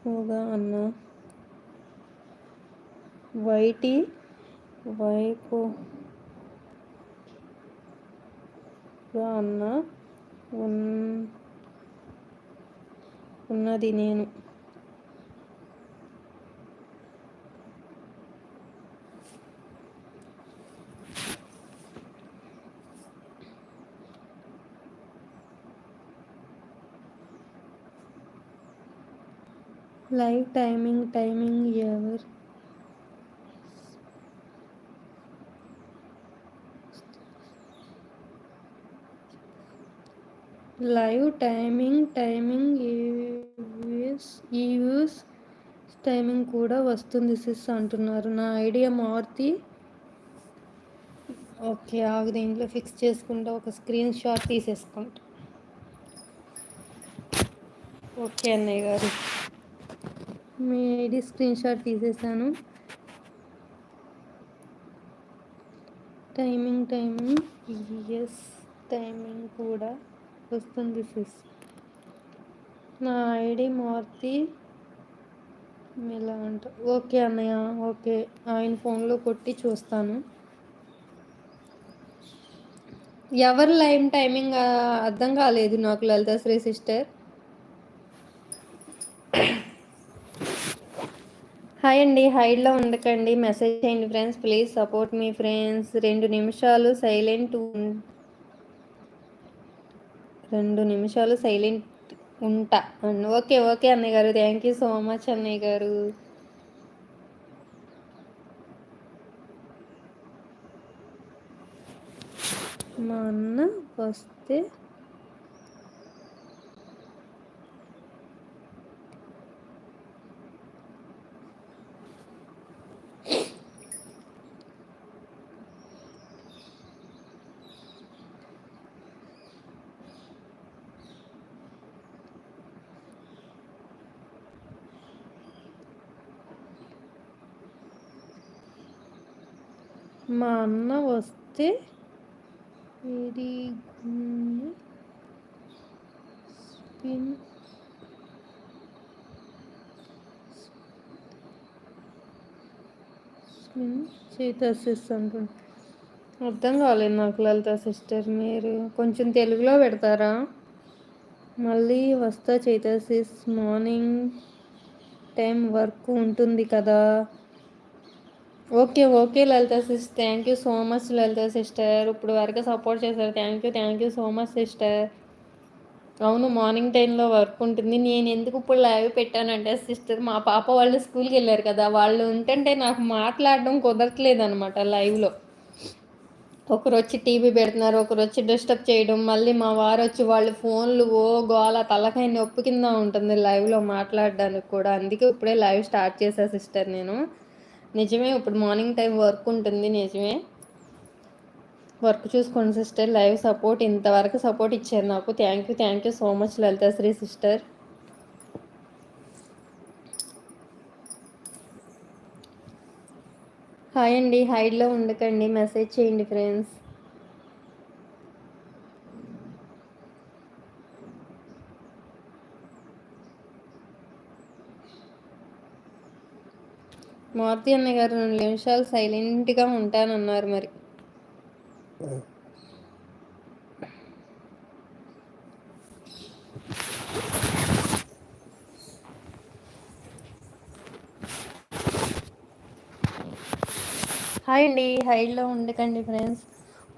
వైకోగా అన్న వైటి వైకోగా అన్న ఉన్నది నేను. లైవ్ టైమింగ్ ఎవరు లైవ్ టైమింగ్ ఈవ్యూస్ టైమింగ్ కూడా వస్తుంది సిస్ అంటున్నారు. నా ఐడియా మారుతి. ఓకే, ఆగు, దీంట్లో ఫిక్స్ చేసుకుంటా, ఒక స్క్రీన్ షాట్ తీసేసుకుంటా. ఓకే అన్నయ్య గారు, మీ ఐడి స్క్రీన్ షాట్ తీసేసాను. టైమింగ్ ఎస్ టైమింగ్ కూడా వస్తుంది సిస్. నా ఐడి మారుతి ఇలా అంట. ఓకే అన్నయ్య, ఓకే, ఆయన ఫోన్లో కొట్టి చూస్తాను. ఎవరు లైవ్ టైమింగ్ అర్థం కాలేదు నాకు, లలితాశ్రీ సిస్టర్. హాయ్ అండి, హైడ్లో ఉండకండి, మెసేజ్ చేయండి friends, please support me friends. 2 నిమిషాలు సైలెంట్ ఉంటా. ఓకే అన్నయ్య గారు, థ్యాంక్ యూ సో మచ్ అన్నయ్య గారు. మా అన్న వస్తే ఇది స్పిన్ చేసేసి అంటుంది. అర్థం కాలేదు నాకు లలిత సిస్టర్, మీరు కొంచెం తెలుగులో పెడతారా? మళ్ళీ వస్తా చైతసిస్, మార్నింగ్ టైం వర్క్ ఉంటుంది కదా. Okay Lalitha sis, thank you so much Lalitha sister, ఇప్పుడు వరకు సపోర్ట్ చేశారు. Thank you so much sister. అవును, మార్నింగ్ టైంలో వర్క్ ఉంటుంది. నేను ఎందుకు ఇప్పుడు లైవ్ పెట్టానంటే సిస్టర్, మా పాప వాళ్ళు స్కూల్కి వెళ్ళారు కదా, వాళ్ళు ఉంటుంటే నాకు మాట్లాడడం కుదరట్లేదు అనమాట లైవ్లో. ఒకరు వచ్చి టీవీ పెడుతున్నారు, ఒకరు వచ్చి డిస్టర్బ్ చేయడం, మళ్ళీ మా వారు వచ్చి వాళ్ళు ఫోన్లు గోల, తలకాయ నొప్పి కింద ఉంటుంది లైవ్లో మాట్లాడడానికి కూడా. అందుకే ఇప్పుడే లైవ్ స్టార్ట్ చేశా సిస్టర్ నేను. నిజమే, ఇప్పుడు మార్నింగ్ టైం వర్క్ ఉంటుంది, నిజమే. వర్క్ చూసుకోండి సిస్టర్. లైవ్ సపోర్ట్ ఇంతవరకు సపోర్ట్ ఇచ్చారు నాకు. Thank you so much Lalithasri sister. Hi అండి, హైడ్లో ఉండకండి, మెసేజ్ చేయండి ఫ్రెండ్స్. మారుతి అన్నయ్య గారు 2 నిమిషాలు సైలెంట్గా ఉంటానన్నారు మరి. హాయ్ అండి, హైడ్లో ఉండకండి ఫ్రెండ్స్.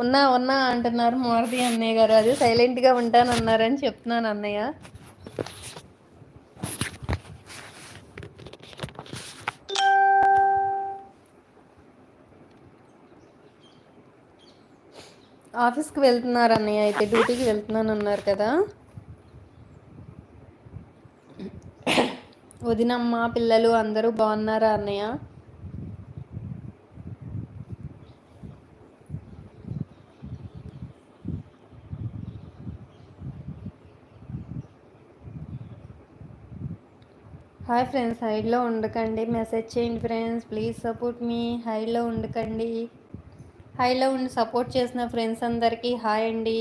ఉన్నా అంటున్నారు మారుతి అన్నయ్య గారు. అది సైలెంట్గా ఉంటానన్నారని చెప్తున్నాను అన్నయ్య. ఆఫీస్కి వెళ్తున్నారు అన్నయ్య, అయితే డ్యూటీకి వెళ్తున్నాను అన్నారు కదా. వదినమ్మ పిల్లలు అందరూ బాగున్నారా అన్నయ్య? హాయ్ ఫ్రెండ్స్, హైడ్లో ఉండకండి, మెసేజ్ చేయండి ఫ్రెండ్స్, ప్లీజ్ సపోర్ట్ మీ. హైలో ఉండకండి. హైలో ఉండి సపోర్ట్ చేసిన ఫ్రెండ్స్ అందరికీ హాయ్ అండి.